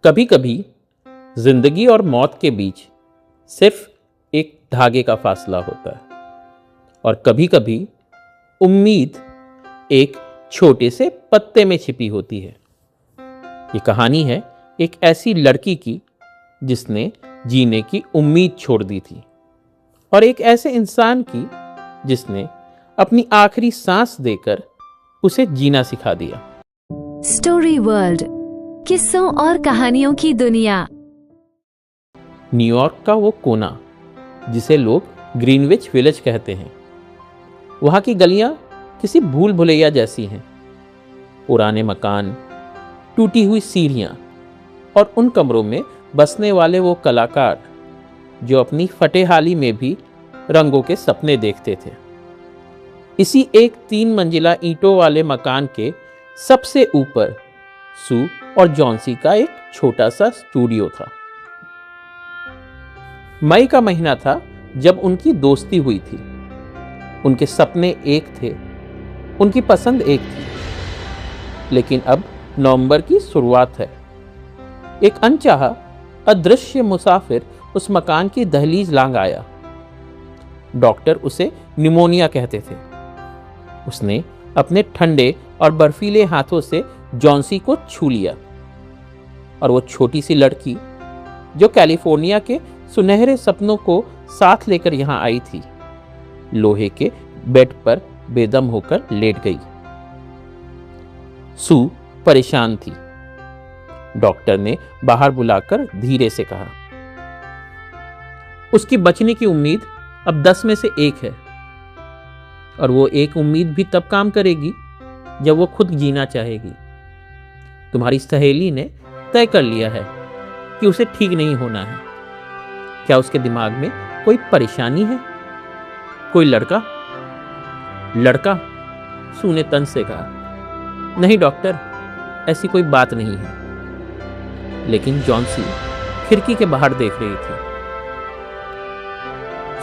कभी कभी जिंदगी और मौत के बीच सिर्फ एक धागे का फासला होता है, और कभी कभी उम्मीद एक छोटे से पत्ते में छिपी होती है। ये कहानी है एक ऐसी लड़की की जिसने जीने की उम्मीद छोड़ दी थी, और एक ऐसे इंसान की जिसने अपनी आखिरी सांस देकर उसे जीना सिखा दिया। स्टोरी वर्ल्ड, किस्सों और कहानियों की दुनिया। न्यूयॉर्क का वो कोना जिसे लोग ग्रीनविच विलेज कहते हैं, वहाँ की गलियाँ किसी भूल भुलैया जैसी हैं। पुराने मकान, टूटी हुई सीढ़ियाँ और उन कमरों में बसने वाले वो कलाकार जो अपनी फटेहाली में भी रंगों के सपने देखते थे। इसी एक 3 मंजिला ईंटों वाले मकान के सबसे ऊपर सू और जॉन्सी का एक छोटा सा स्टूडियो था। मई का महीना था जब उनकी दोस्ती हुई थी। उनके सपने एक थे, उनकी पसंद एक थी, लेकिन अब नवंबर की शुरुआत है। एक अनचाहा अदृश्य मुसाफिर उस मकान की दहलीज लांघ आया। डॉक्टर उसे निमोनिया कहते थे। उसने अपने ठंडे और बर्फीले हाथों से जॉन्सी को छू लिया, और वो छोटी सी लड़की जो कैलिफोर्निया के सुनहरे सपनों को साथ लेकर यहां आई थी, लोहे के बेड पर बेदम होकर लेट गई। सू परेशान थी। डॉक्टर ने बाहर बुलाकर धीरे से कहा, उसकी बचने की उम्मीद अब 10 में से 1 है, और वो एक उम्मीद भी तब काम करेगी जब वो खुद जीना चाहेगी। तुम्हारी सहेली ने तय कर लिया है कि उसे ठीक नहीं होना है। क्या उसके दिमाग में कोई परेशानी है? कोई लड़का? सू ने तंज से कहा, नहीं डॉक्टर, ऐसी कोई बात नहीं है। लेकिन जॉन्सी खिड़की के बाहर देख रही थी।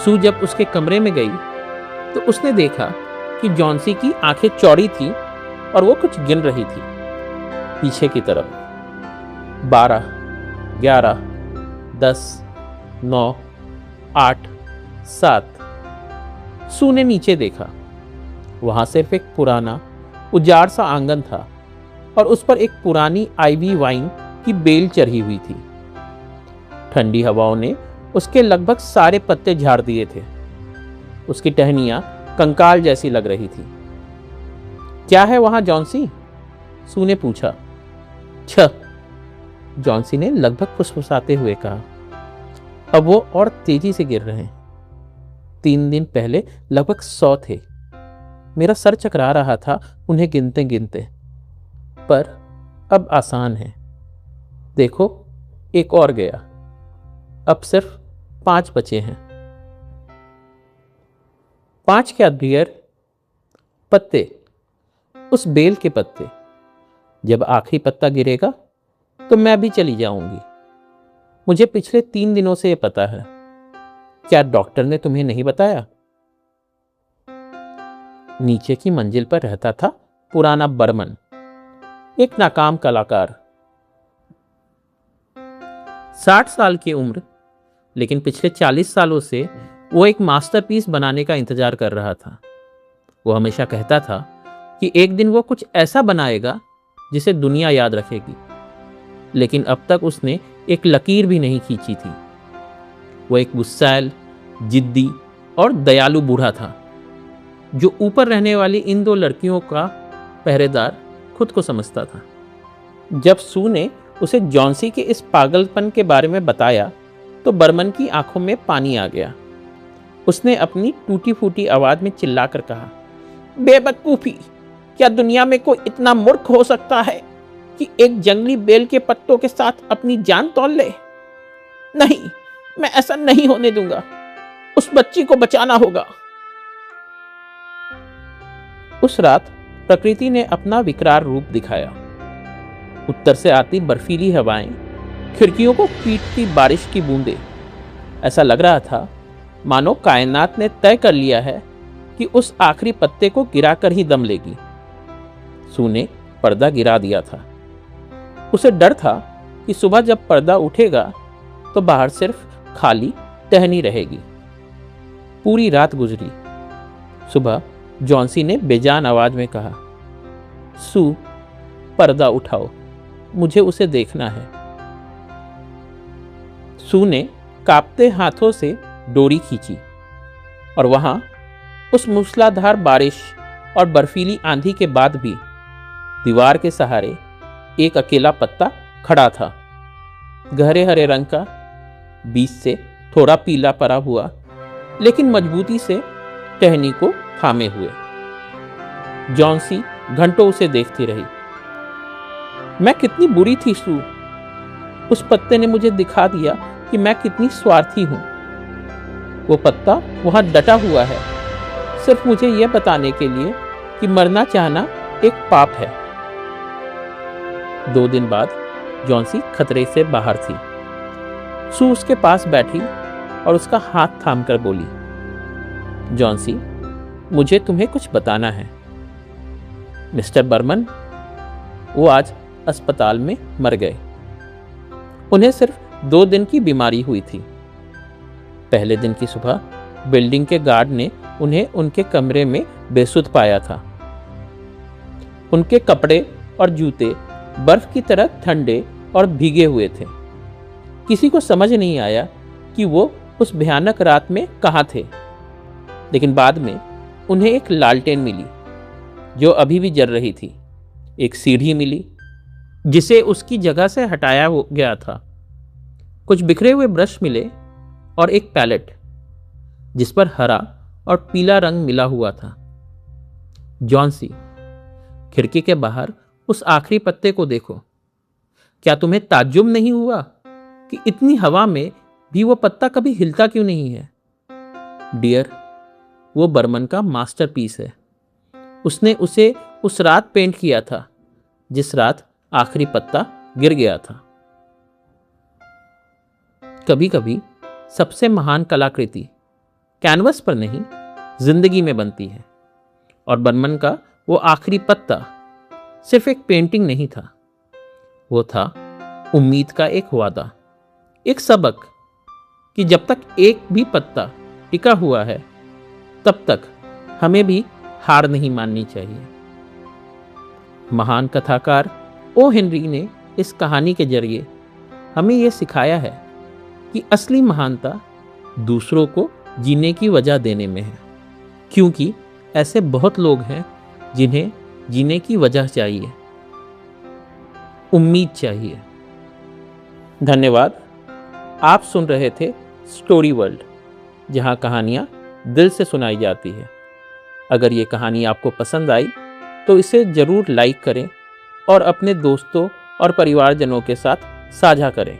सू जब उसके कमरे में गई तो उसने देखा कि जॉन्सी की आंखें चौड़ी थी और वो कुछ गिन रही थी पीछे की तरफ। 12, 11, 10, 9, 8, 7। सू ने नीचे देखा। वहां सिर्फ एक पुराना उजाड़ सा आंगन था, और उस पर एक पुरानी आईवी वाइन की बेल चढ़ी हुई थी। ठंडी हवाओं ने उसके लगभग सारे पत्ते झाड़ दिए थे। उसकी टहनियां कंकाल जैसी लग रही थी। क्या है वहां जॉन्सी? सू ने पूछा। छ, जॉन्सी ने लगभग फुसफुसाते हुए कहा। अब वो और तेजी से गिर रहे हैं। 3 दिन पहले लगभग 100 थे। मेरा सर चकरा रहा था उन्हें गिनते गिनते, पर अब आसान है। देखो, एक और गया। अब सिर्फ 5 बचे हैं। 5 क्या डियर? पत्ते, उस बेल के पत्ते। जब आखिरी पत्ता गिरेगा तो मैं भी चली जाऊंगी। मुझे पिछले 3 दिनों से यह पता है। क्या डॉक्टर ने तुम्हें नहीं बताया? नीचे की मंजिल पर रहता था पुराना बर्मन, एक नाकाम कलाकार। 60 साल की उम्र, लेकिन पिछले 40 सालों से वो एक मास्टरपीस बनाने का इंतजार कर रहा था। वो हमेशा कहता था कि एक दिन वो कुछ ऐसा बनाएगा जिसे दुनिया याद रखेगी, लेकिन अब तक उसने एक लकीर भी नहीं खींची थी। वो एक गुस्सैल, जिद्दी और दयालु बूढ़ा था, जो ऊपर रहने वाली इन 2 लड़कियों का पहरेदार खुद को समझता था। जब सू ने उसे जॉन्सी के इस पागलपन के बारे में बताया तो बर्मन की आंखों में पानी आ गया। उसने अपनी टूटी फूटी आवाज में चिल्लाकर कहा, बेवकूफी! क्या दुनिया में कोई इतना मूर्ख हो सकता है कि एक जंगली बेल के पत्तों के साथ अपनी जान तौल ले? नहीं, मैं ऐसा नहीं होने दूंगा। उस बच्ची को बचाना होगा। उस रात प्रकृति ने अपना विकराल रूप दिखाया। उत्तर से आती बर्फीली हवाएं, खिड़कियों को पीटती बारिश की बूंदें। ऐसा लग रहा था मानो कायनात ने तय कर लिया है कि उस आखिरी पत्ते को गिराकर ही दम लेगी। सू ने पर्दा गिरा दिया था। उसे डर था कि सुबह जब पर्दा उठेगा तो बाहर सिर्फ खाली टहनी रहेगी। पूरी रात गुजरी। सुबह जॉन्सी ने बेजान आवाज में कहा, सू, पर्दा उठाओ, मुझे उसे देखना है। सू ने कांपते हाथों से डोरी खींची और वहां उस मूसलाधार बारिश और बर्फीली आंधी के बाद भी दीवार के सहारे एक अकेला पत्ता खड़ा था, गहरे हरे रंग का, बीच से थोड़ा पीला पड़ा हुआ, लेकिन मजबूती से टहनी को थामे हुए। जॉन्सी घंटों उसे देखती रही। मैं कितनी बुरी थी सू, उस पत्ते ने मुझे दिखा दिया कि मैं कितनी स्वार्थी हूं। वो पत्ता वहां डटा हुआ है, सिर्फ मुझे यह बताने के लिए कि मरना चाहना एक पाप है। 2 दिन बाद जॉन्सी खतरे से बाहर थी। सू उसके पास बैठी और उसका हाथ थामकर बोली, जॉन्सी, मुझे तुम्हें कुछ बताना है। मिस्टर बर्मन, वो आज अस्पताल में मर गए। उन्हें सिर्फ 2 दिन की बीमारी हुई थी। पहले दिन की सुबह बिल्डिंग के गार्ड ने उन्हें उनके कमरे में बेसुध पाया था। उनके कपड़े और जूते बर्फ की तरह ठंडे और भीगे हुए थे। किसी को समझ नहीं आया कि वो उस भयानक रात में कहाँ थे, लेकिन बाद में उन्हें एक लालटेन मिली जो अभी भी जल रही थी। एक सीढ़ी मिली जिसे उसकी जगह से हटाया गया था। कुछ बिखरे हुए ब्रश मिले और एक पैलेट जिस पर हरा और पीला रंग मिला हुआ था। जॉन्सी, खिड़की के बाहर उस आखिरी पत्ते को देखो। क्या तुम्हें ताज्जुब नहीं हुआ कि इतनी हवा में भी वो पत्ता कभी हिलता क्यों नहीं है? डियर, वो बर्मन का मास्टरपीस है। उसने उसे उस रात पेंट किया था जिस रात आखिरी पत्ता गिर गया था। कभी कभी सबसे महान कलाकृति कैनवस पर नहीं, जिंदगी में बनती है। और बर्मन का वो आखिरी पत्ता सिर्फ एक पेंटिंग नहीं था, वो था उम्मीद का एक वादा, एक सबक कि जब तक एक भी पत्ता टिका हुआ है तब तक हमें भी हार नहीं माननी चाहिए। महान कथाकार ओ हेनरी ने इस कहानी के जरिए हमें यह सिखाया है कि असली महानता दूसरों को जीने की वजह देने में है, क्योंकि ऐसे बहुत लोग हैं जिन्हें जीने की वजह चाहिए, उम्मीद चाहिए। धन्यवाद। आप सुन रहे थे स्टोरी वर्ल्ड, जहां कहानियां दिल से सुनाई जाती है। अगर ये कहानी आपको पसंद आई तो इसे जरूर लाइक करें और अपने दोस्तों और परिवारजनों के साथ साझा करें।